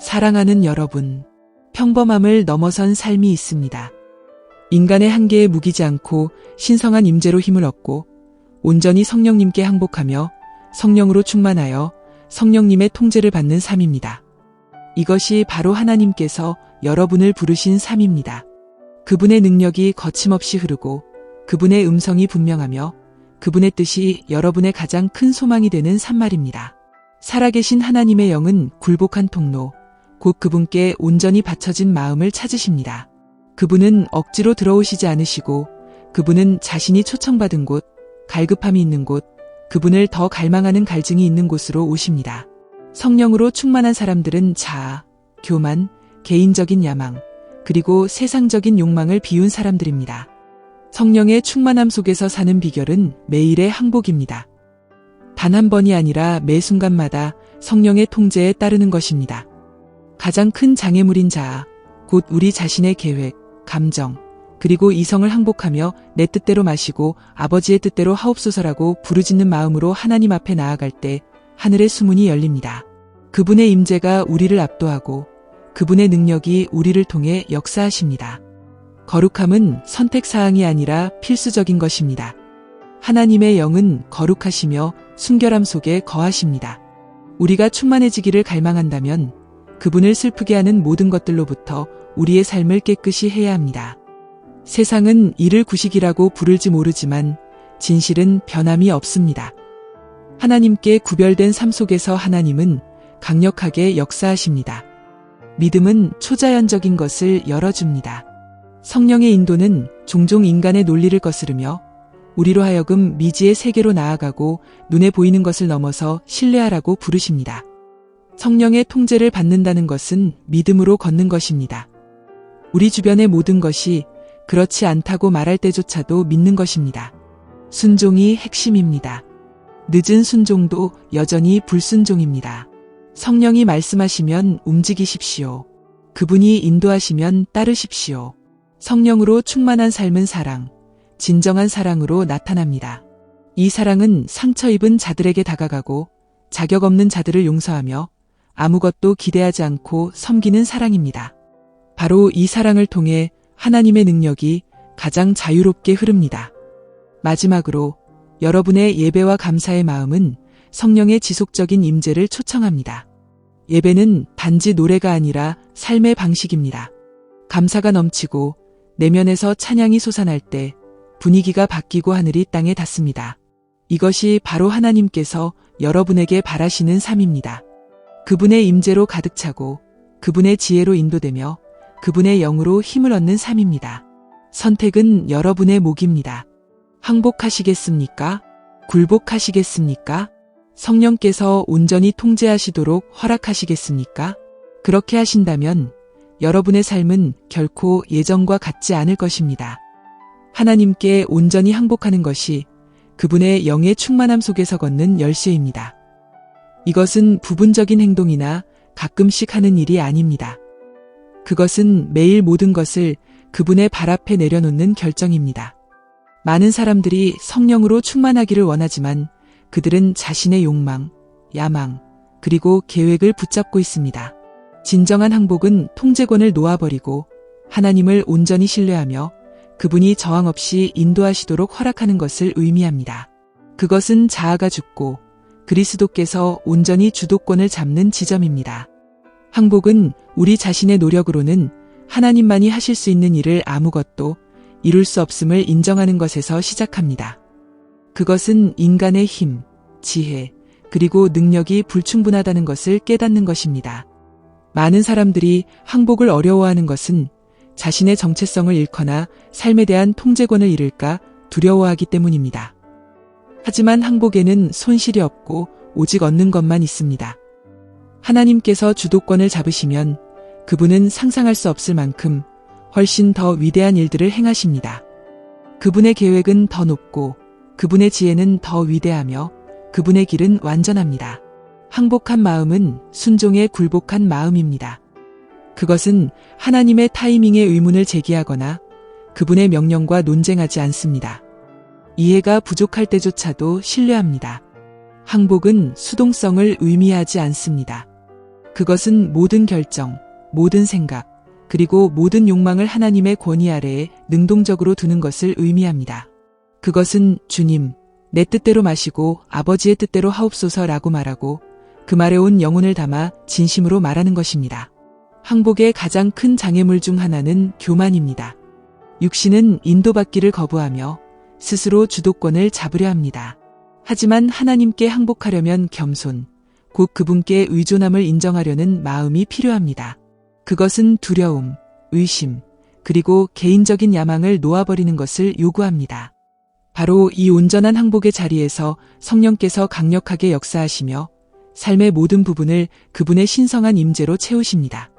사랑하는 여러분, 평범함을 넘어선 삶이 있습니다. 인간의 한계에 무기지 않고 신성한 임재로 힘을 얻고 온전히 성령님께 항복하며 성령으로 충만하여 성령님의 통제를 받는 삶입니다. 이것이 바로 하나님께서 여러분을 부르신 삶입니다. 그분의 능력이 거침없이 흐르고 그분의 음성이 분명하며 그분의 뜻이 여러분의 가장 큰 소망이 되는 삶 말입니다. 살아계신 하나님의 영은 굴복한 통로, 곧 그분께 온전히 바쳐진 마음을 찾으십니다. 그분은 억지로 들어오시지 않으시고 그분은 자신이 초청받은 곳, 갈급함이 있는 곳, 그분을 더 갈망하는 갈증이 있는 곳으로 오십니다. 성령으로 충만한 사람들은 자아, 교만, 개인적인 야망, 그리고 세상적인 욕망을 비운 사람들입니다. 성령의 충만함 속에서 사는 비결은 매일의 항복입니다. 단 한 번이 아니라 매 순간마다 성령의 통제에 따르는 것입니다. 가장 큰 장애물인 자아, 곧 우리 자신의 계획, 감정, 그리고 이성을 항복하며 내 뜻대로 마시고 아버지의 뜻대로 하옵소서라고 부르짖는 마음으로 하나님 앞에 나아갈 때 하늘의 수문이 열립니다. 그분의 임재가 우리를 압도하고 그분의 능력이 우리를 통해 역사하십니다. 거룩함은 선택사항이 아니라 필수적인 것입니다. 하나님의 영은 거룩하시며 순결함 속에 거하십니다. 우리가 충만해지기를 갈망한다면 그분을 슬프게 하는 모든 것들로부터 우리의 삶을 깨끗이 해야 합니다. 세상은 이를 구식이라고 부를지 모르지만 진실은 변함이 없습니다. 하나님께 구별된 삶 속에서 하나님은 강력하게 역사하십니다. 믿음은 초자연적인 것을 열어줍니다. 성령의 인도는 종종 인간의 논리를 거스르며 우리로 하여금 미지의 세계로 나아가고 눈에 보이는 것을 넘어서 신뢰하라고 부르십니다. 성령의 통제를 받는다는 것은 믿음으로 걷는 것입니다. 우리 주변의 모든 것이 그렇지 않다고 말할 때조차도 믿는 것입니다. 순종이 핵심입니다. 늦은 순종도 여전히 불순종입니다. 성령이 말씀하시면 움직이십시오. 그분이 인도하시면 따르십시오. 성령으로 충만한 삶은 사랑, 진정한 사랑으로 나타납니다. 이 사랑은 상처 입은 자들에게 다가가고 자격 없는 자들을 용서하며 아무것도 기대하지 않고 섬기는 사랑입니다. 바로 이 사랑을 통해 하나님의 능력이 가장 자유롭게 흐릅니다. 마지막으로 여러분의 예배와 감사의 마음은 성령의 지속적인 임재를 초청합니다. 예배는 단지 노래가 아니라 삶의 방식입니다. 감사가 넘치고 내면에서 찬양이 솟아날 때 분위기가 바뀌고 하늘이 땅에 닿습니다. 이것이 바로 하나님께서 여러분에게 바라시는 삶입니다. 그분의 임재로 가득 차고 그분의 지혜로 인도되며 그분의 영으로 힘을 얻는 삶입니다. 선택은 여러분의 몫입니다. 항복하시겠습니까? 굴복하시겠습니까? 성령께서 온전히 통제하시도록 허락하시겠습니까? 그렇게 하신다면 여러분의 삶은 결코 예전과 같지 않을 것입니다. 하나님께 온전히 항복하는 것이 그분의 영의 충만함 속에서 걷는 열쇠입니다. 이것은 부분적인 행동이나 가끔씩 하는 일이 아닙니다. 그것은 매일 모든 것을 그분의 발 앞에 내려놓는 결정입니다. 많은 사람들이 성령으로 충만하기를 원하지만 그들은 자신의 욕망, 야망, 그리고 계획을 붙잡고 있습니다. 진정한 항복은 통제권을 놓아버리고 하나님을 온전히 신뢰하며 그분이 저항 없이 인도하시도록 허락하는 것을 의미합니다. 그것은 자아가 죽고 그리스도께서 온전히 주도권을 잡는 지점입니다. 항복은 우리 자신의 노력으로는 하나님만이 하실 수 있는 일을 아무것도 이룰 수 없음을 인정하는 것에서 시작합니다. 그것은 인간의 힘, 지혜, 그리고 능력이 불충분하다는 것을 깨닫는 것입니다. 많은 사람들이 항복을 어려워하는 것은 자신의 정체성을 잃거나 삶에 대한 통제권을 잃을까 두려워하기 때문입니다. 하지만 항복에는 손실이 없고 오직 얻는 것만 있습니다. 하나님께서 주도권을 잡으시면 그분은 상상할 수 없을 만큼 훨씬 더 위대한 일들을 행하십니다. 그분의 계획은 더 높고 그분의 지혜는 더 위대하며 그분의 길은 완전합니다. 항복한 마음은 순종에 굴복한 마음입니다. 그것은 하나님의 타이밍에 의문을 제기하거나 그분의 명령과 논쟁하지 않습니다. 이해가 부족할 때조차도 신뢰합니다. 항복은 수동성을 의미하지 않습니다. 그것은 모든 결정, 모든 생각, 그리고 모든 욕망을 하나님의 권위 아래에 능동적으로 두는 것을 의미합니다. 그것은 주님, 내 뜻대로 마시고 아버지의 뜻대로 하옵소서라고 말하고 그 말에 온 영혼을 담아 진심으로 말하는 것입니다. 항복의 가장 큰 장애물 중 하나는 교만입니다. 육신은 인도받기를 거부하며 스스로 주도권을 잡으려 합니다. 하지만 하나님께 항복하려면 겸손, 곧 그분께 의존함을 인정하려는 마음이 필요합니다. 그것은 두려움, 의심, 그리고 개인적인 야망을 놓아버리는 것을 요구합니다. 바로 이 온전한 항복의 자리에서 성령께서 강력하게 역사하시며 삶의 모든 부분을 그분의 신성한 임재로 채우십니다.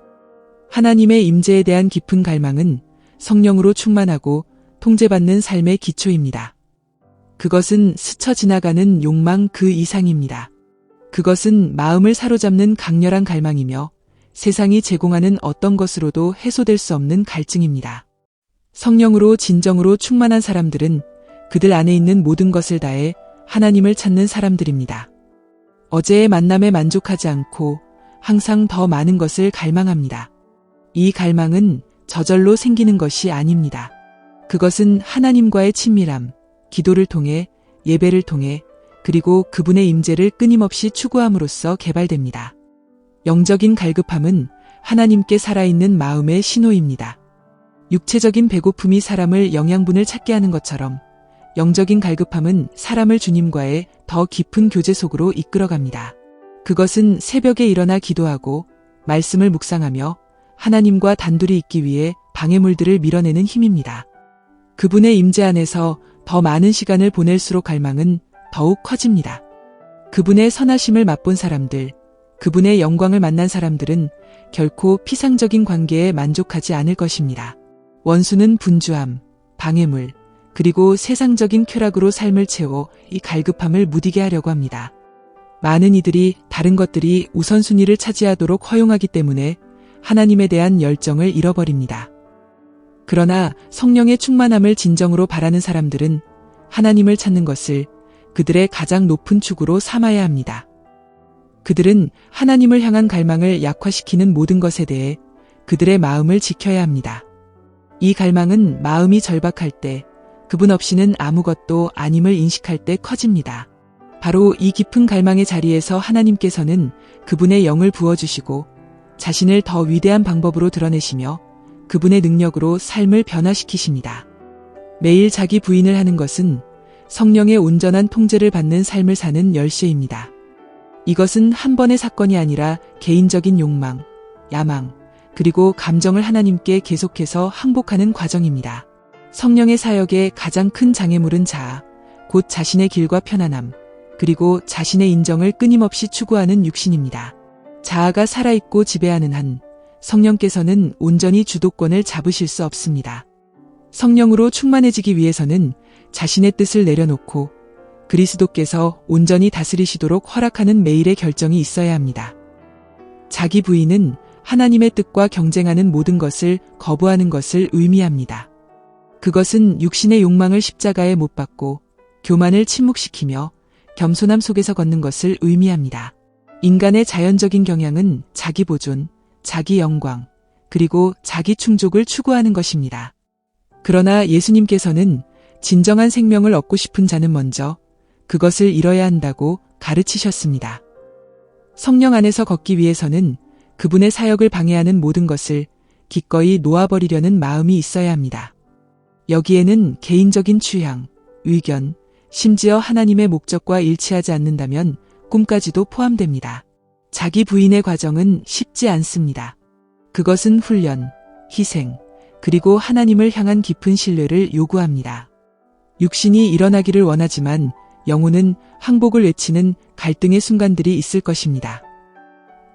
하나님의 임재에 대한 깊은 갈망은 성령으로 충만하고 통제받는 삶의 기초입니다. 그것은 스쳐 지나가는 욕망 그 이상입니다. 그것은 마음을 사로잡는 강렬한 갈망이며 세상이 제공하는 어떤 것으로도 해소될 수 없는 갈증입니다. 성령으로 진정으로 충만한 사람들은 그들 안에 있는 모든 것을 다해 하나님을 찾는 사람들입니다. 어제의 만남에 만족하지 않고 항상 더 많은 것을 갈망합니다. 이 갈망은 저절로 생기는 것이 아닙니다. 그것은 하나님과의 친밀함, 기도를 통해, 예배를 통해, 그리고 그분의 임재를 끊임없이 추구함으로써 개발됩니다. 영적인 갈급함은 하나님께 살아있는 마음의 신호입니다. 육체적인 배고픔이 사람을 영양분을 찾게 하는 것처럼 영적인 갈급함은 사람을 주님과의 더 깊은 교제 속으로 이끌어갑니다. 그것은 새벽에 일어나 기도하고 말씀을 묵상하며 하나님과 단둘이 있기 위해 방해물들을 밀어내는 힘입니다. 그분의 임재 안에서 더 많은 시간을 보낼수록 갈망은 더욱 커집니다. 그분의 선하심을 맛본 사람들, 그분의 영광을 만난 사람들은 결코 피상적인 관계에 만족하지 않을 것입니다. 원수는 분주함, 방해물, 그리고 세상적인 쾌락으로 삶을 채워 이 갈급함을 무디게 하려고 합니다. 많은 이들이 다른 것들이 우선순위를 차지하도록 허용하기 때문에 하나님에 대한 열정을 잃어버립니다. 그러나 성령의 충만함을 진정으로 바라는 사람들은 하나님을 찾는 것을 그들의 가장 높은 축으로 삼아야 합니다. 그들은 하나님을 향한 갈망을 약화시키는 모든 것에 대해 그들의 마음을 지켜야 합니다. 이 갈망은 마음이 절박할 때, 그분 없이는 아무것도 아님을 인식할 때 커집니다. 바로 이 깊은 갈망의 자리에서 하나님께서는 그분의 영을 부어주시고 자신을 더 위대한 방법으로 드러내시며 그분의 능력으로 삶을 변화시키십니다. 매일 자기 부인을 하는 것은 성령의 온전한 통제를 받는 삶을 사는 열쇠입니다. 이것은 한 번의 사건이 아니라 개인적인 욕망, 야망, 그리고 감정을 하나님께 계속해서 항복하는 과정입니다. 성령의 사역의 가장 큰 장애물은 자아, 곧 자신의 길과 편안함, 그리고 자신의 인정을 끊임없이 추구하는 육신입니다. 자아가 살아있고 지배하는 한 성령께서는 온전히 주도권을 잡으실 수 없습니다. 성령으로 충만해지기 위해서는 자신의 뜻을 내려놓고 그리스도께서 온전히 다스리시도록 허락하는 매일의 결정이 있어야 합니다. 자기 부인은 하나님의 뜻과 경쟁하는 모든 것을 거부하는 것을 의미합니다. 그것은 육신의 욕망을 십자가에 못 박고 교만을 침묵시키며 겸손함 속에서 걷는 것을 의미합니다. 인간의 자연적인 경향은 자기 보존, 자기 영광, 그리고 자기 충족을 추구하는 것입니다. 그러나 예수님께서는 진정한 생명을 얻고 싶은 자는 먼저 그것을 잃어야 한다고 가르치셨습니다. 성령 안에서 걷기 위해서는 그분의 사역을 방해하는 모든 것을 기꺼이 놓아버리려는 마음이 있어야 합니다. 여기에는 개인적인 취향, 의견, 심지어 하나님의 목적과 일치하지 않는다면 꿈까지도 포함됩니다. 자기 부인의 과정은 쉽지 않습니다. 그것은 훈련, 희생, 그리고 하나님을 향한 깊은 신뢰를 요구합니다. 육신이 일어나기를 원하지만 영혼은 항복을 외치는 갈등의 순간들이 있을 것입니다.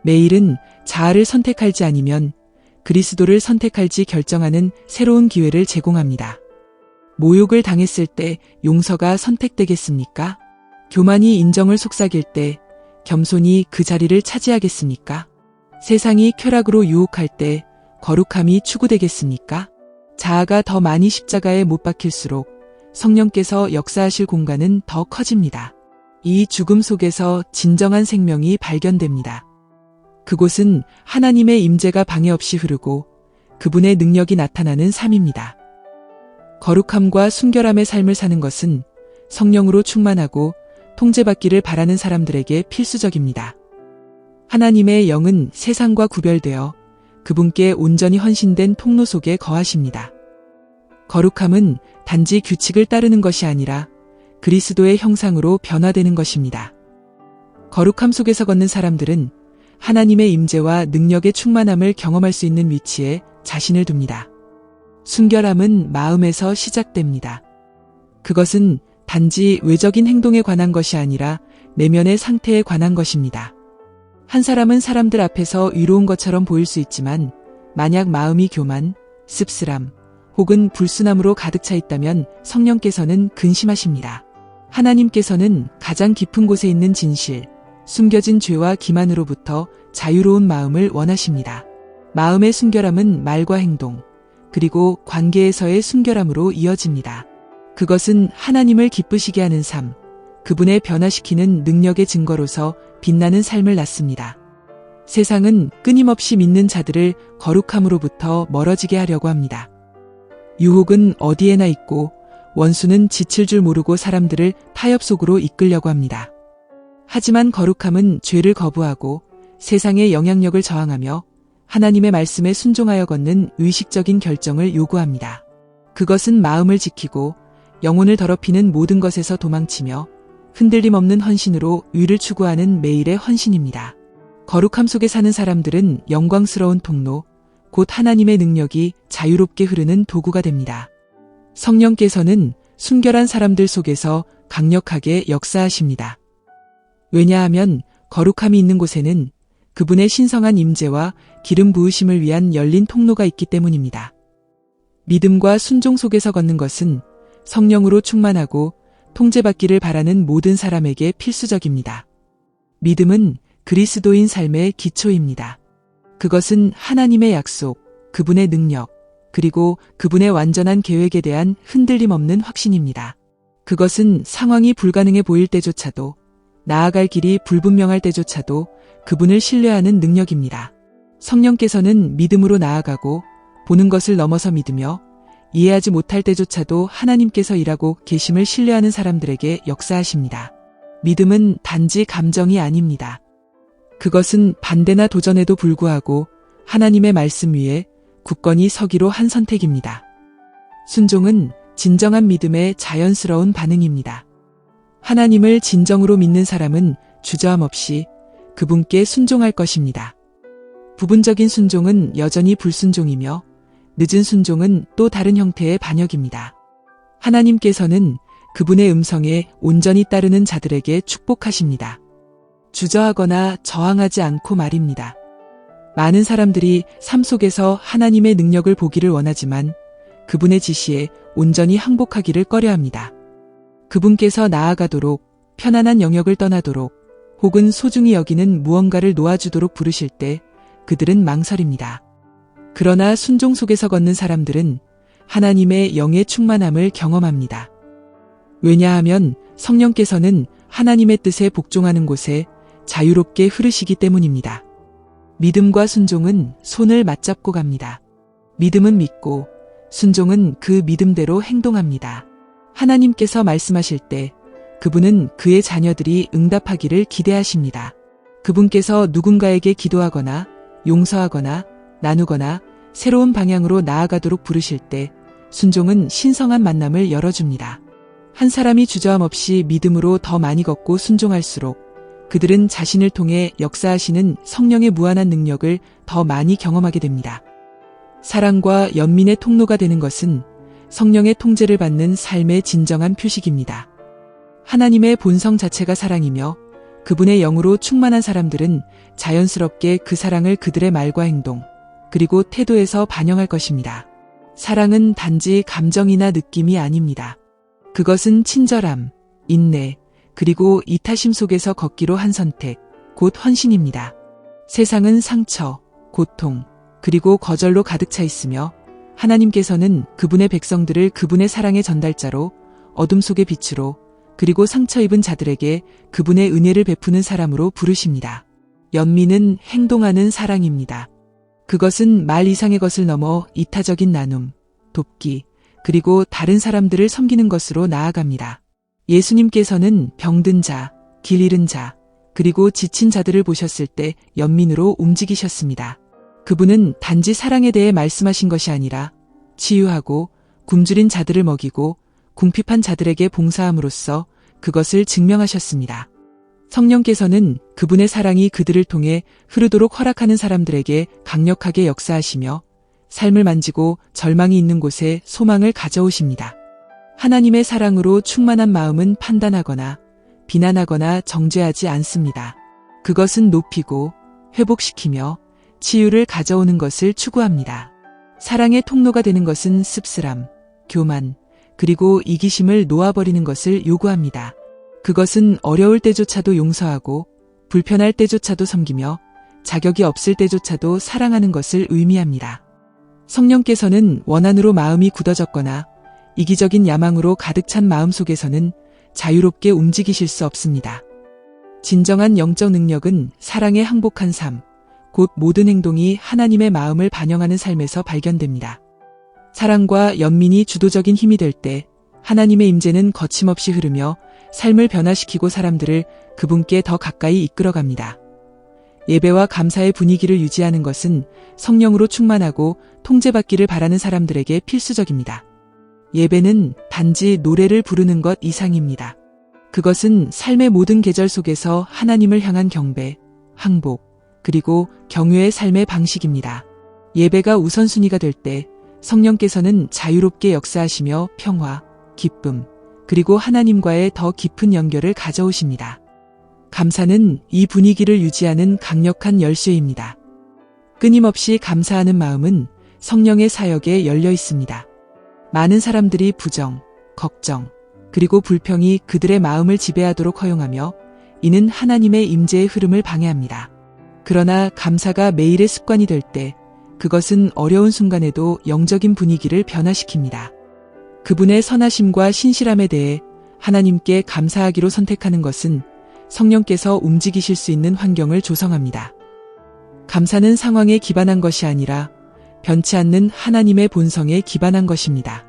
매일은 자아를 선택할지 아니면 그리스도를 선택할지 결정하는 새로운 기회를 제공합니다. 모욕을 당했을 때 용서가 선택되겠습니까? 교만이 인정을 속삭일 때 겸손이 그 자리를 차지하겠습니까? 세상이 쾌락으로 유혹할 때 거룩함이 추구되겠습니까? 자아가 더 많이 십자가에 못 박힐수록 성령께서 역사하실 공간은 더 커집니다. 이 죽음 속에서 진정한 생명이 발견됩니다. 그곳은 하나님의 임재가 방해 없이 흐르고 그분의 능력이 나타나는 삶입니다. 거룩함과 순결함의 삶을 사는 것은 성령으로 충만하고 통제받기를 바라는 사람들에게 필수적입니다. 하나님의 영은 세상과 구별되어 그분께 온전히 헌신된 통로 속에 거하십니다. 거룩함은 단지 규칙을 따르는 것이 아니라 그리스도의 형상으로 변화되는 것입니다. 거룩함 속에서 걷는 사람들은 하나님의 임재와 능력의 충만함을 경험할 수 있는 위치에 자신을 둡니다. 순결함은 마음에서 시작됩니다. 그것은 단지 외적인 행동에 관한 것이 아니라 내면의 상태에 관한 것입니다. 한 사람은 사람들 앞에서 의로운 것처럼 보일 수 있지만 만약 마음이 교만, 씁쓸함, 혹은 불순함으로 가득 차 있다면 성령께서는 근심하십니다. 하나님께서는 가장 깊은 곳에 있는 진실, 숨겨진 죄와 기만으로부터 자유로운 마음을 원하십니다. 마음의 순결함은 말과 행동, 그리고 관계에서의 순결함으로 이어집니다. 그것은 하나님을 기쁘시게 하는 삶, 그분의 변화시키는 능력의 증거로서 빛나는 삶을 낳습니다. 세상은 끊임없이 믿는 자들을 거룩함으로부터 멀어지게 하려고 합니다. 유혹은 어디에나 있고 원수는 지칠 줄 모르고 사람들을 타협 속으로 이끌려고 합니다. 하지만 거룩함은 죄를 거부하고 세상의 영향력을 저항하며 하나님의 말씀에 순종하여 걷는 의식적인 결정을 요구합니다. 그것은 마음을 지키고 영혼을 더럽히는 모든 것에서 도망치며 흔들림 없는 헌신으로 의를 추구하는 매일의 헌신입니다. 거룩함 속에 사는 사람들은 영광스러운 통로, 곧 하나님의 능력이 자유롭게 흐르는 도구가 됩니다. 성령께서는 순결한 사람들 속에서 강력하게 역사하십니다. 왜냐하면 거룩함이 있는 곳에는 그분의 신성한 임재와 기름 부으심을 위한 열린 통로가 있기 때문입니다. 믿음과 순종 속에서 걷는 것은 성령으로 충만하고 통제받기를 바라는 모든 사람에게 필수적입니다. 믿음은 그리스도인 삶의 기초입니다. 그것은 하나님의 약속, 그분의 능력, 그리고 그분의 완전한 계획에 대한 흔들림 없는 확신입니다. 그것은 상황이 불가능해 보일 때조차도, 나아갈 길이 불분명할 때조차도 그분을 신뢰하는 능력입니다. 성령께서는 믿음으로 나아가고 보는 것을 넘어서 믿으며 이해하지 못할 때조차도 하나님께서 일하고 계심을 신뢰하는 사람들에게 역사하십니다. 믿음은 단지 감정이 아닙니다. 그것은 반대나 도전에도 불구하고 하나님의 말씀 위에 굳건히 서기로 한 선택입니다. 순종은 진정한 믿음의 자연스러운 반응입니다. 하나님을 진정으로 믿는 사람은 주저함 없이 그분께 순종할 것입니다. 부분적인 순종은 여전히 불순종이며 늦은 순종은 또 다른 형태의 반역입니다. 하나님께서는 그분의 음성에 온전히 따르는 자들에게 축복하십니다. 주저하거나 저항하지 않고 말입니다. 많은 사람들이 삶 속에서 하나님의 능력을 보기를 원하지만 그분의 지시에 온전히 항복하기를 꺼려합니다. 그분께서 나아가도록, 편안한 영역을 떠나도록, 혹은 소중히 여기는 무언가를 놓아주도록 부르실 때 그들은 망설입니다. 그러나 순종 속에서 걷는 사람들은 하나님의 영의 충만함을 경험합니다. 왜냐하면 성령께서는 하나님의 뜻에 복종하는 곳에 자유롭게 흐르시기 때문입니다. 믿음과 순종은 손을 맞잡고 갑니다. 믿음은 믿고 순종은 그 믿음대로 행동합니다. 하나님께서 말씀하실 때 그분은 그의 자녀들이 응답하기를 기대하십니다. 그분께서 누군가에게 기도하거나 용서하거나 나누거나 새로운 방향으로 나아가도록 부르실 때 순종은 신성한 만남을 열어줍니다. 한 사람이 주저함 없이 믿음으로 더 많이 걷고 순종할수록 그들은 자신을 통해 역사하시는 성령의 무한한 능력을 더 많이 경험하게 됩니다. 사랑과 연민의 통로가 되는 것은 성령의 통제를 받는 삶의 진정한 표식입니다. 하나님의 본성 자체가 사랑이며 그분의 영으로 충만한 사람들은 자연스럽게 그 사랑을 그들의 말과 행동, 그리고 태도에서 반영할 것입니다. 사랑은 단지 감정이나 느낌이 아닙니다. 그것은 친절함, 인내, 그리고 이타심 속에서 걷기로 한 선택, 곧 헌신입니다. 세상은 상처, 고통, 그리고 거절로 가득 차 있으며 하나님께서는 그분의 백성들을 그분의 사랑의 전달자로, 어둠 속의 빛으로, 그리고 상처 입은 자들에게 그분의 은혜를 베푸는 사람으로 부르십니다. 연민은 행동하는 사랑입니다. 그것은 말 이상의 것을 넘어 이타적인 나눔, 돕기, 그리고 다른 사람들을 섬기는 것으로 나아갑니다. 예수님께서는 병든 자, 길 잃은 자, 그리고 지친 자들을 보셨을 때 연민으로 움직이셨습니다. 그분은 단지 사랑에 대해 말씀하신 것이 아니라 치유하고 굶주린 자들을 먹이고 궁핍한 자들에게 봉사함으로써 그것을 증명하셨습니다. 성령께서는 그분의 사랑이 그들을 통해 흐르도록 허락하는 사람들에게 강력하게 역사하시며 삶을 만지고 절망이 있는 곳에 소망을 가져오십니다. 하나님의 사랑으로 충만한 마음은 판단하거나 비난하거나 정죄하지 않습니다. 그것은 높이고 회복시키며 치유를 가져오는 것을 추구합니다. 사랑의 통로가 되는 것은 씁쓸함, 교만, 그리고 이기심을 놓아버리는 것을 요구합니다. 그것은 어려울 때조차도 용서하고 불편할 때조차도 섬기며 자격이 없을 때조차도 사랑하는 것을 의미합니다. 성령께서는 원한으로 마음이 굳어졌거나 이기적인 야망으로 가득 찬 마음 속에서는 자유롭게 움직이실 수 없습니다. 진정한 영적 능력은 사랑에 항복한 삶, 곧 모든 행동이 하나님의 마음을 반영하는 삶에서 발견됩니다. 사랑과 연민이 주도적인 힘이 될 때 하나님의 임재는 거침없이 흐르며 삶을 변화시키고 사람들을 그분께 더 가까이 이끌어갑니다. 예배와 감사의 분위기를 유지하는 것은 성령으로 충만하고 통제받기를 바라는 사람들에게 필수적입니다. 예배는 단지 노래를 부르는 것 이상입니다. 그것은 삶의 모든 계절 속에서 하나님을 향한 경배, 항복, 그리고 경외의 삶의 방식입니다. 예배가 우선순위가 될 때 성령께서는 자유롭게 역사하시며 평화, 기쁨, 그리고 하나님과의 더 깊은 연결을 가져오십니다. 감사는 이 분위기를 유지하는 강력한 열쇠입니다. 끊임없이 감사하는 마음은 성령의 사역에 열려 있습니다. 많은 사람들이 부정, 걱정, 그리고 불평이 그들의 마음을 지배하도록 허용하며 이는 하나님의 임재의 흐름을 방해합니다. 그러나 감사가 매일의 습관이 될 때 그것은 어려운 순간에도 영적인 분위기를 변화시킵니다. 그분의 선하심과 신실함에 대해 하나님께 감사하기로 선택하는 것은 성령께서 움직이실 수 있는 환경을 조성합니다. 감사는 상황에 기반한 것이 아니라 변치 않는 하나님의 본성에 기반한 것입니다.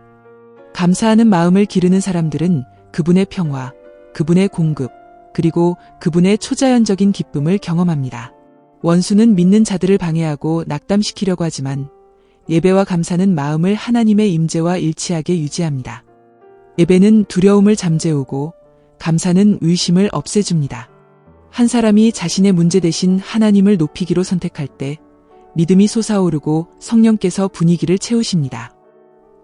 감사하는 마음을 기르는 사람들은 그분의 평화, 그분의 공급, 그리고 그분의 초자연적인 기쁨을 경험합니다. 원수는 믿는 자들을 방해하고 낙담시키려고 하지만 예배와 감사는 마음을 하나님의 임재와 일치하게 유지합니다. 예배는 두려움을 잠재우고 감사는 의심을 없애줍니다. 한 사람이 자신의 문제 대신 하나님을 높이기로 선택할 때 믿음이 솟아오르고 성령께서 분위기를 채우십니다.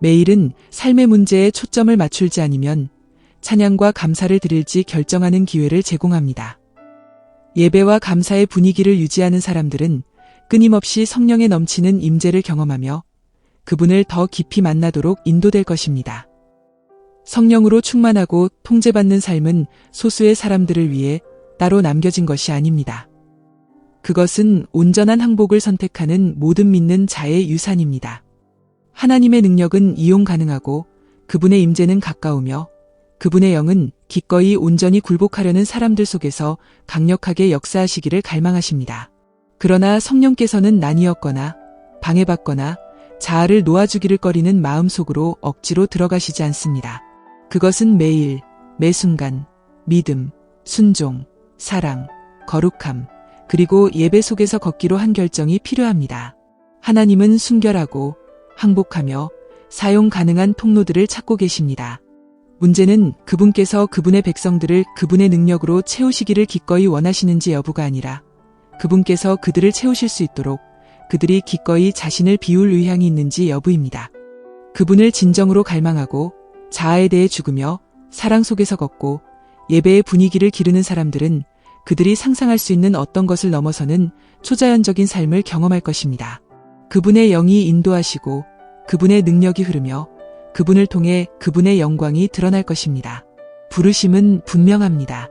매일은 삶의 문제에 초점을 맞출지 아니면 찬양과 감사를 드릴지 결정하는 기회를 제공합니다. 예배와 감사의 분위기를 유지하는 사람들은 끊임없이 성령에 넘치는 임재를 경험하며 그분을 더 깊이 만나도록 인도될 것입니다. 성령으로 충만하고 통제받는 삶은 소수의 사람들을 위해 따로 남겨진 것이 아닙니다. 그것은 온전한 항복을 선택하는 모든 믿는 자의 유산입니다. 하나님의 능력은 이용 가능하고 그분의 임재는 가까우며 그분의 영은 기꺼이 온전히 굴복하려는 사람들 속에서 강력하게 역사하시기를 갈망하십니다. 그러나 성령께서는 나뉘었거나 방해받거나 자아를 놓아주기를 꺼리는 마음속으로 억지로 들어가시지 않습니다. 그것은 매일, 매 순간, 믿음, 순종, 사랑, 거룩함, 그리고 예배 속에서 걷기로 한 결정이 필요합니다. 하나님은 순결하고 항복하며 사용 가능한 통로들을 찾고 계십니다. 문제는 그분께서 그분의 백성들을 그분의 능력으로 채우시기를 기꺼이 원하시는지 여부가 아니라 그분께서 그들을 채우실 수 있도록 그들이 기꺼이 자신을 비울 의향이 있는지 여부입니다. 그분을 진정으로 갈망하고 자아에 대해 죽으며 사랑 속에서 걷고 예배의 분위기를 기르는 사람들은 그들이 상상할 수 있는 어떤 것을 넘어서는 초자연적인 삶을 경험할 것입니다. 그분의 영이 인도하시고 그분의 능력이 흐르며 그분을 통해 그분의 영광이 드러날 것입니다. 부르심은 분명합니다.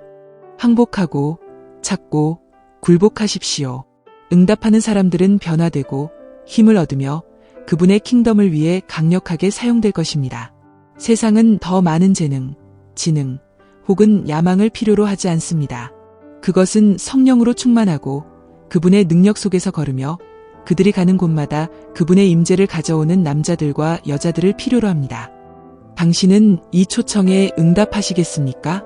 항복하고 찾고 굴복하십시오. 응답하는 사람들은 변화되고 힘을 얻으며 그분의 킹덤을 위해 강력하게 사용될 것입니다. 세상은 더 많은 재능, 지능, 혹은 야망을 필요로 하지 않습니다. 그것은 성령으로 충만하고 그분의 능력 속에서 걸으며 그들이 가는 곳마다 그분의 임재를 가져오는 남자들과 여자들을 필요로 합니다. 당신은 이 초청에 응답하시겠습니까?